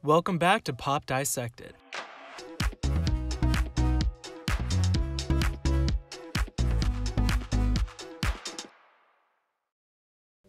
Welcome back to Pop Dissected.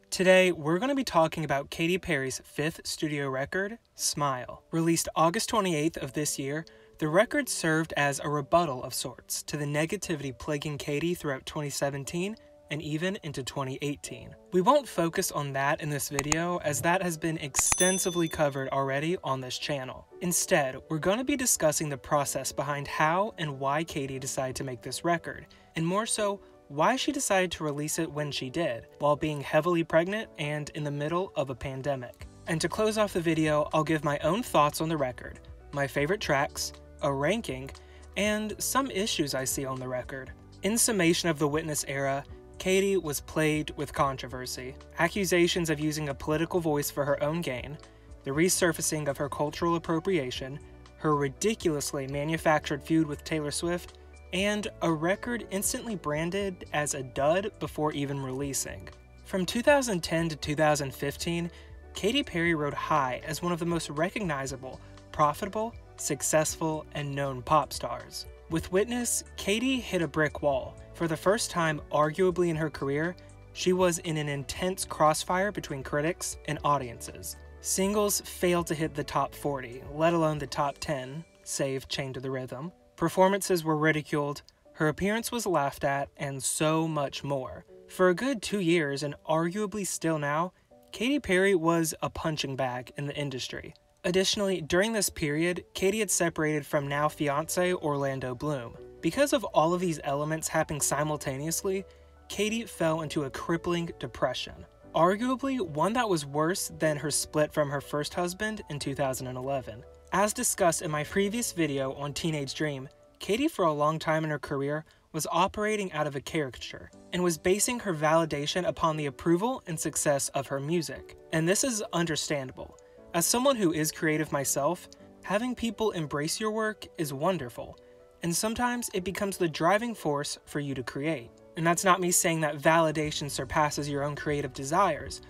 Today, we're going to be talking about Katy Perry's fifth studio record, Smile. Released August 28th of this year, the record served as a rebuttal of sorts to the negativity plaguing Katy throughout 2017 and even into 2018. We won't focus on that in this video, as that has been extensively covered already on this channel. Instead, we're going to be discussing the process behind how and why Katy decided to make this record, and more so, why she decided to release it when she did, while being heavily pregnant and in the middle of a pandemic. And to close off the video, I'll give my own thoughts on the record, my favorite tracks, a ranking, and some issues I see on the record. In summation of the Witness era, Katy was plagued with controversy, accusations of using a political voice for her own gain, the resurfacing of her cultural appropriation, her ridiculously manufactured feud with Taylor Swift, and a record instantly branded as a dud before even releasing. From 2010 to 2015, Katy Perry rode high as one of the most recognizable, profitable, successful, and known pop stars. With Witness, Katy hit a brick wall. For the first time, arguably in her career, she was in an intense crossfire between critics and audiences. Singles failed to hit the top 40, let alone the top 10, save Chained to the Rhythm. Performances were ridiculed, her appearance was laughed at, and so much more. For a good 2 years, and arguably still now, Katy Perry was a punching bag in the industry. Additionally, during this period, Katy had separated from now fiancé Orlando Bloom. Because of all of these elements happening simultaneously, Katy fell into a crippling depression. Arguably, one that was worse than her split from her first husband in 2011. As discussed in my previous video on Teenage Dream, Katy for a long time in her career was operating out of a caricature and was basing her validation upon the approval and success of her music. And this is understandable. As someone who is creative myself, having people embrace your work is wonderful, and sometimes it becomes the driving force for you to create. And that's not me saying that validation surpasses your own creative desires,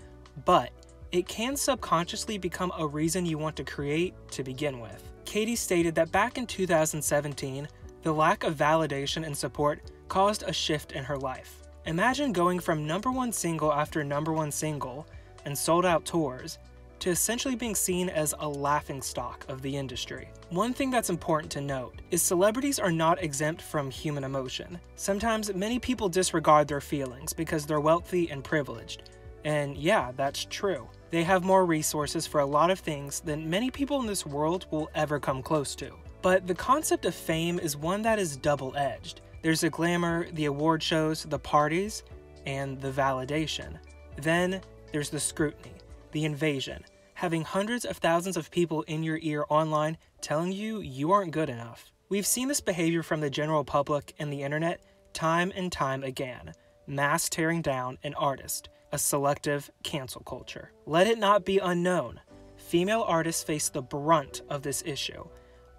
but it can subconsciously become a reason you want to create to begin with. Katy stated that back in 2017, the lack of validation and support caused a shift in her life. Imagine going from #1 single after #1 single and sold out tours to essentially being seen as a laughingstock of the industry. One thing that's important to note is celebrities are not exempt from human emotion. Sometimes many people disregard their feelings because they're wealthy and privileged. And yeah, that's true. They have more resources for a lot of things than many people in this world will ever come close to. But the concept of fame is one that is double-edged. There's the glamour, the award shows, the parties, and the validation. Then there's the scrutiny, the invasion, having hundreds of thousands of people in your ear online telling you aren't good enough. We've seen this behavior from the general public and the internet time and time again, mass tearing down an artist, a selective cancel culture. Let it not be unknown, female artists face the brunt of this issue,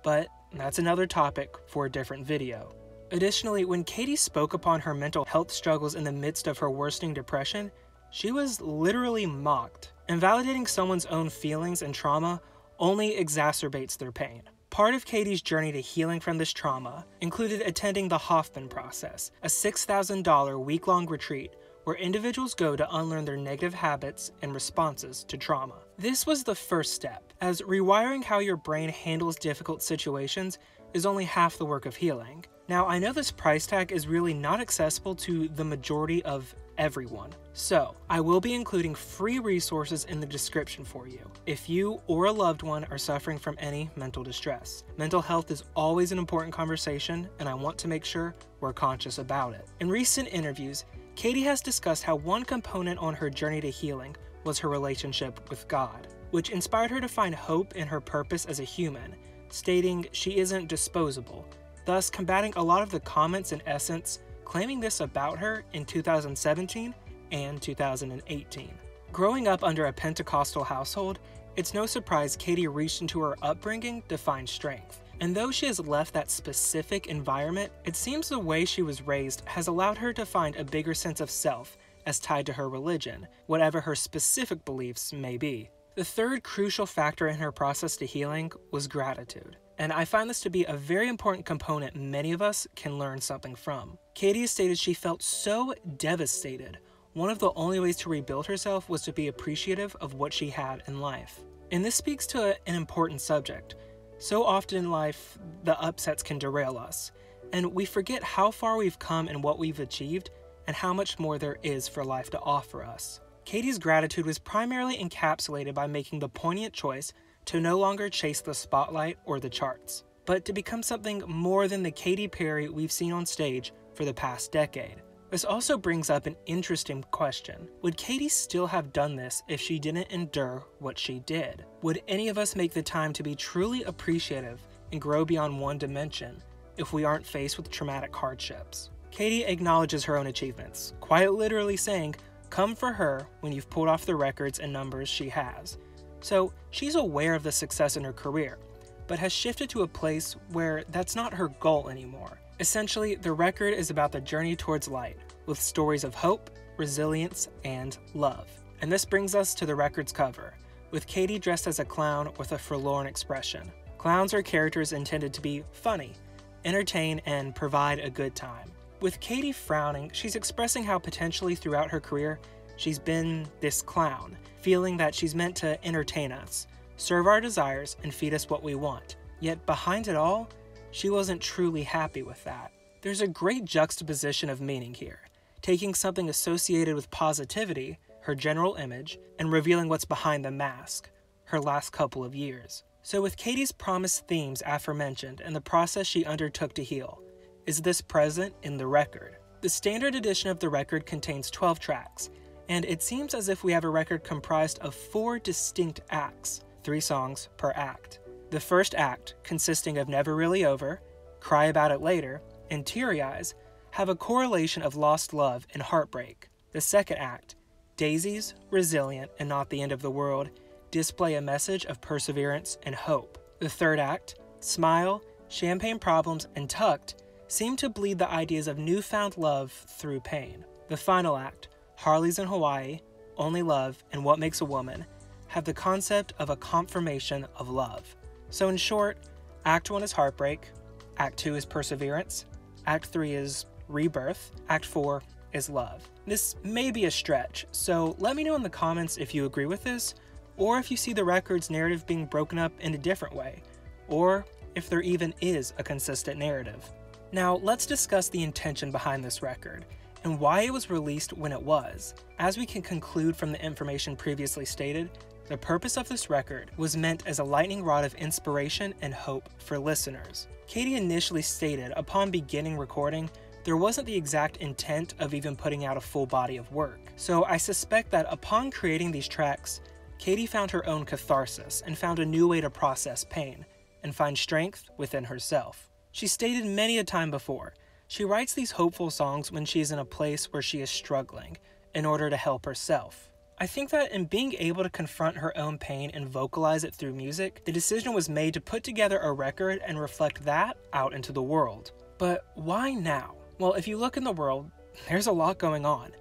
but that's another topic for a different video. Additionally, when Katy spoke upon her mental health struggles in the midst of her worsening depression, she was literally mocked. Invalidating someone's own feelings and trauma only exacerbates their pain. Part of Katy's journey to healing from this trauma included attending the Hoffman process, a $6,000 week-long retreat where individuals go to unlearn their negative habits and responses to trauma. This was the first step, as rewiring how your brain handles difficult situations is only half the work of healing. Now, I know this price tag is really not accessible to the majority of everyone, so I will be including free resources in the description for you if you or a loved one are suffering from any mental distress. Mental health is always an important conversation, and I want to make sure we're conscious about it. In recent interviews, Katy has discussed how one component on her journey to healing was her relationship with God, which inspired her to find hope in her purpose as a human, stating she isn't disposable, thus combating a lot of the comments in Essence claiming this about her in 2017 and 2018. Growing up under a Pentecostal household, it's no surprise Katy reached into her upbringing to find strength. And though she has left that specific environment, it seems the way she was raised has allowed her to find a bigger sense of self as tied to her religion, whatever her specific beliefs may be. The third crucial factor in her process to healing was gratitude. And I find this to be a very important component many of us can learn something from. Katy has stated she felt so devastated. One of the only ways to rebuild herself was to be appreciative of what she had in life. And this speaks to an important subject. So often in life, the upsets can derail us, and we forget how far we've come and what we've achieved, and how much more there is for life to offer us. Katy's gratitude was primarily encapsulated by making the poignant choice to no longer chase the spotlight or the charts, but to become something more than the Katy Perry we've seen on stage for the past decade. This also brings up an interesting question. Would Katy still have done this if she didn't endure what she did? Would any of us make the time to be truly appreciative and grow beyond one dimension if we aren't faced with traumatic hardships? Katy acknowledges her own achievements, quite literally saying, "Come for her when you've pulled off the records and numbers she has." So she's aware of the success in her career, but has shifted to a place where that's not her goal anymore. Essentially, the record is about the journey towards light, with stories of hope, resilience, and love. And this brings us to the record's cover, with Katy dressed as a clown with a forlorn expression. Clowns are characters intended to be funny, entertain, and provide a good time. With Katy frowning, she's expressing how potentially throughout her career, she's been this clown, feeling that she's meant to entertain us, serve our desires, and feed us what we want. Yet behind it all, she wasn't truly happy with that. There's a great juxtaposition of meaning here, taking something associated with positivity, her general image, and revealing what's behind the mask, her last couple of years. So with Katy's promised themes aforementioned and the process she undertook to heal, is this present in the record? The standard edition of the record contains 12 tracks, and it seems as if we have a record comprised of 4 distinct acts, 3 songs per act. The first act, consisting of Never Really Over, Cry About It Later, and Teary Eyes, have a correlation of lost love and heartbreak. The second act, Daisies, Resilient, and Not the End of the World, display a message of perseverance and hope. The third act, Smile, Champagne Problems, and Tucked, seem to bleed the ideas of newfound love through pain. The final act, Harley's in Hawaii, Only Love, and What Makes a Woman, have the concept of a confirmation of love. So in short, Act 1 is heartbreak, Act 2 is perseverance, Act 3 is rebirth, Act 4 is love. This may be a stretch, so let me know in the comments if you agree with this, or if you see the record's narrative being broken up in a different way, or if there even is a consistent narrative. Now, let's discuss the intention behind this record, and why it was released when it was. As we can conclude from the information previously stated, the purpose of this record was meant as a lightning rod of inspiration and hope for listeners. Katy initially stated upon beginning recording, there wasn't the exact intent of even putting out a full body of work. So I suspect that upon creating these tracks, Katy found her own catharsis and found a new way to process pain and find strength within herself. She stated many a time before, she writes these hopeful songs when she is in a place where she is struggling in order to help herself. I think that in being able to confront her own pain and vocalize it through music, the decision was made to put together a record and reflect that out into the world. But why now? Well, if you look in the world, there's a lot going on.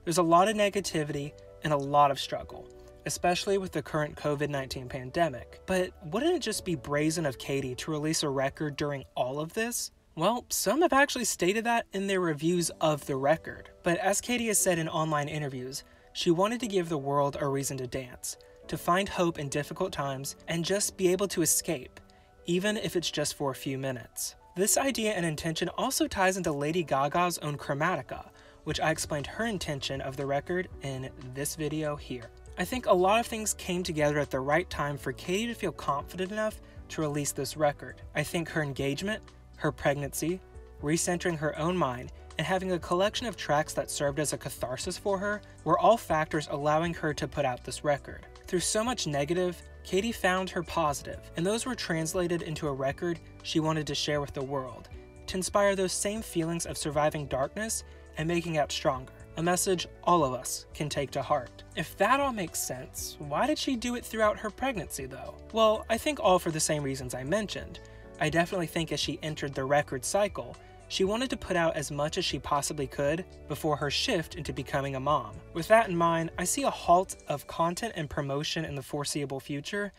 There's a lot of negativity and a lot of struggle, especially with the current COVID-19 pandemic. But wouldn't it just be brazen of Katy to release a record during all of this? Well, some have actually stated that in their reviews of the record. But as Katy has said in online interviews, she wanted to give the world a reason to dance, to find hope in difficult times, and just be able to escape, even if it's just for a few minutes. This idea and intention also ties into Lady Gaga's own Chromatica, which I explained her intention of the record in this video here. I think a lot of things came together at the right time for Katy to feel confident enough to release this record. I think her engagement, her pregnancy, recentering her own mind, and having a collection of tracks that served as a catharsis for her were all factors allowing her to put out this record. Through so much negative, Katy found her positive, and those were translated into a record she wanted to share with the world, to inspire those same feelings of surviving darkness and making out stronger, a message all of us can take to heart. If that all makes sense, why did she do it throughout her pregnancy though? Well, I think all for the same reasons I mentioned. I definitely think as she entered the record cycle, She wanted to put out as much as she possibly could before her shift into becoming a mom. With that in mind, I see a halt of content and promotion in the foreseeable future,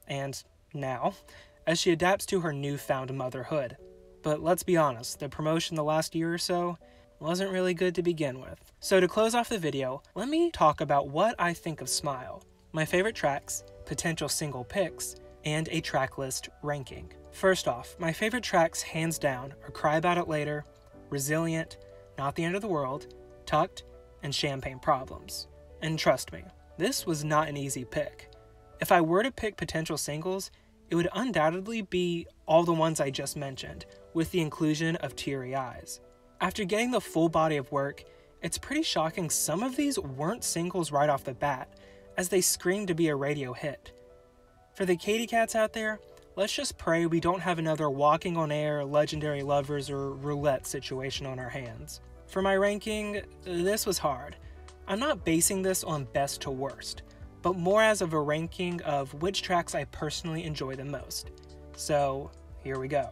and now, as she adapts to her newfound motherhood. But let's be honest, the promotion the last year or so wasn't really good to begin with. So to close off the video, let me talk about what I think of Smile, my favorite tracks, potential single picks, and a track list ranking. First off, my favorite tracks hands down are Cry About It Later, Resilient, Not the End of the World, Tucked, and Champagne Problems. And trust me, this was not an easy pick. If I were to pick potential singles, it would undoubtedly be all the ones I just mentioned, with the inclusion of Teary Eyes. After getting the full body of work, it's pretty shocking some of these weren't singles right off the bat, as they screamed to be a radio hit. For the Katy Cats out there, let's just pray we don't have another Walking on Air, Legendary Lovers, or Roulette situation on our hands. For my ranking, this was hard. I'm not basing this on best to worst, but more as of a ranking of which tracks I personally enjoy the most. So, here we go.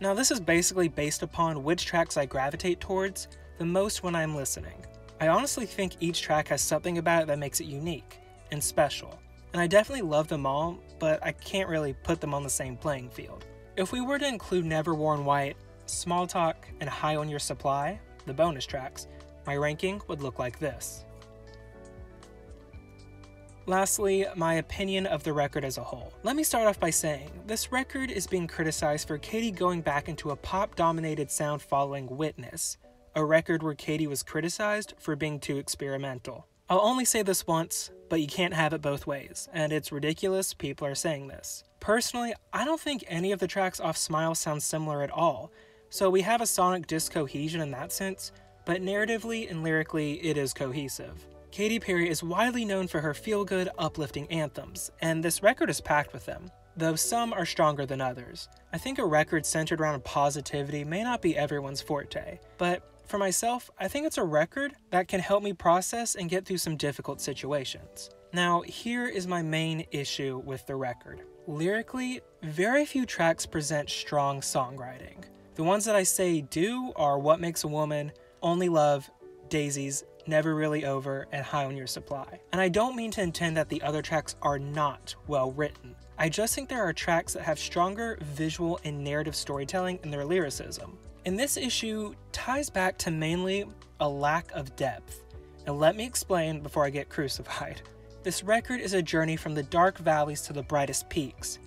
Now this is basically based upon which tracks I gravitate towards the most when I'm listening. I honestly think each track has something about it that makes it unique and special, and I definitely love them all, but I can't really put them on the same playing field. If we were to include Never Worn White, Small Talk, and High on Your Supply, the bonus tracks, my ranking would look like this. Lastly, my opinion of the record as a whole. Let me start off by saying, this record is being criticized for Katy going back into a pop-dominated sound following Witness, a record where Katy was criticized for being too experimental. I'll only say this once, but you can't have it both ways, and it's ridiculous people are saying this. Personally, I don't think any of the tracks off Smile sound similar at all, so we have a sonic discohesion in that sense, but narratively and lyrically it is cohesive. Katy Perry is widely known for her feel-good, uplifting anthems, and this record is packed with them, though some are stronger than others. I think a record centered around positivity may not be everyone's forte, but for myself, I think it's a record that can help me process and get through some difficult situations. Now, here is my main issue with the record. Lyrically, very few tracks present strong songwriting. The ones that I say do are What Makes a Woman, Only Love, Daisies, Never Really Over, and High on Your Supply. And I don't mean to intend that the other tracks are not well written. I just think there are tracks that have stronger visual and narrative storytelling in their lyricism. And this issue ties back to mainly a lack of depth. And let me explain before I get crucified. This record is a journey from the dark valleys to the brightest peaks.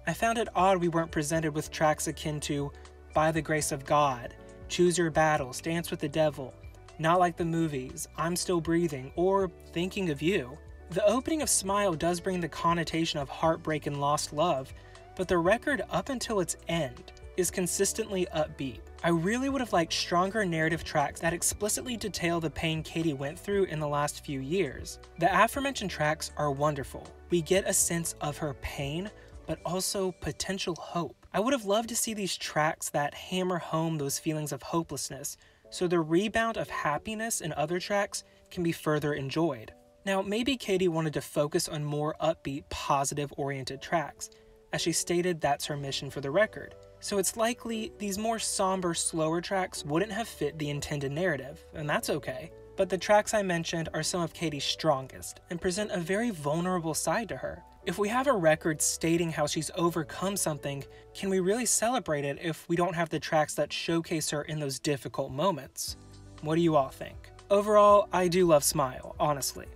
I found it odd we weren't presented with tracks akin to By the Grace of God, Choose Your Battles, Dance with the Devil, Not Like the Movies, I'm Still Breathing, or Thinking of You. The opening of Smile does bring the connotation of heartbreak and lost love, but the record up until its end is consistently upbeat. I really would have liked stronger narrative tracks that explicitly detail the pain Katy went through in the last few years. The aforementioned tracks are wonderful. We get a sense of her pain, but also potential hope. I would have loved to see these tracks that hammer home those feelings of hopelessness, so the rebound of happiness in other tracks can be further enjoyed. Now, maybe Katy wanted to focus on more upbeat, positive-oriented tracks, as she stated that's her mission for the record. So it's likely these more somber, slower tracks wouldn't have fit the intended narrative, and that's okay. But the tracks I mentioned are some of Katy's strongest, and present a very vulnerable side to her. If we have a record stating how she's overcome something, can we really celebrate it if we don't have the tracks that showcase her in those difficult moments? What do you all think? Overall, I do love Smile, honestly.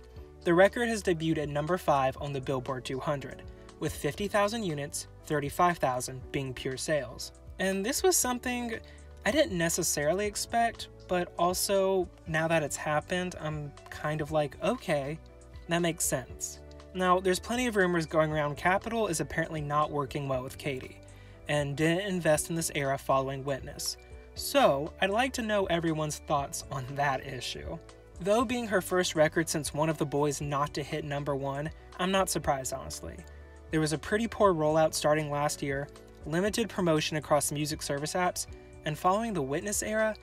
The record has debuted at number 5 on the Billboard 200, with 50,000 units, 35,000 being pure sales. And this was something I didn't necessarily expect, but also, now that it's happened, I'm kind of like, okay, that makes sense. Now, there's plenty of rumors going around Capitol is apparently not working well with Katy, and didn't invest in this era following Witness. So, I'd like to know everyone's thoughts on that issue. Though being her first record since One of the Boys not to hit number 1, I'm not surprised, honestly. There was a pretty poor rollout starting last year, limited promotion across music service apps, and following the Witness era,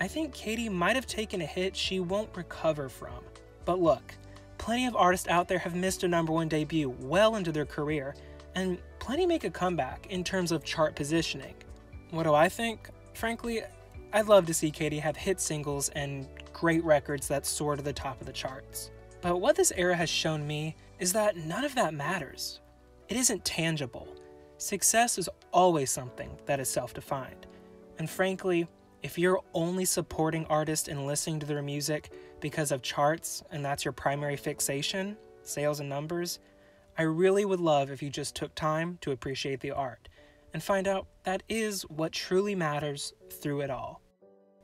I think Katy might have taken a hit she won't recover from. But look, plenty of artists out there have missed a number 1 debut well into their career, and plenty make a comeback in terms of chart positioning. What do I think? Frankly, I'd love to see Katy have hit singles and great records that soar to the top of the charts. But what this era has shown me is that none of that matters. It isn't tangible. Success is always something that is self-defined. And frankly, if you're only supporting artists and listening to their music because of charts and that's your primary fixation, sales and numbers, I really would love if you just took time to appreciate the art and find out that is what truly matters through it all.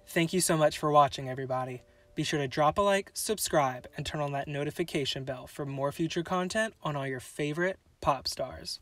Thank you so much for watching, everybody. Be sure to drop a like, subscribe, and turn on that notification bell for more future content on all your favorite pop stars.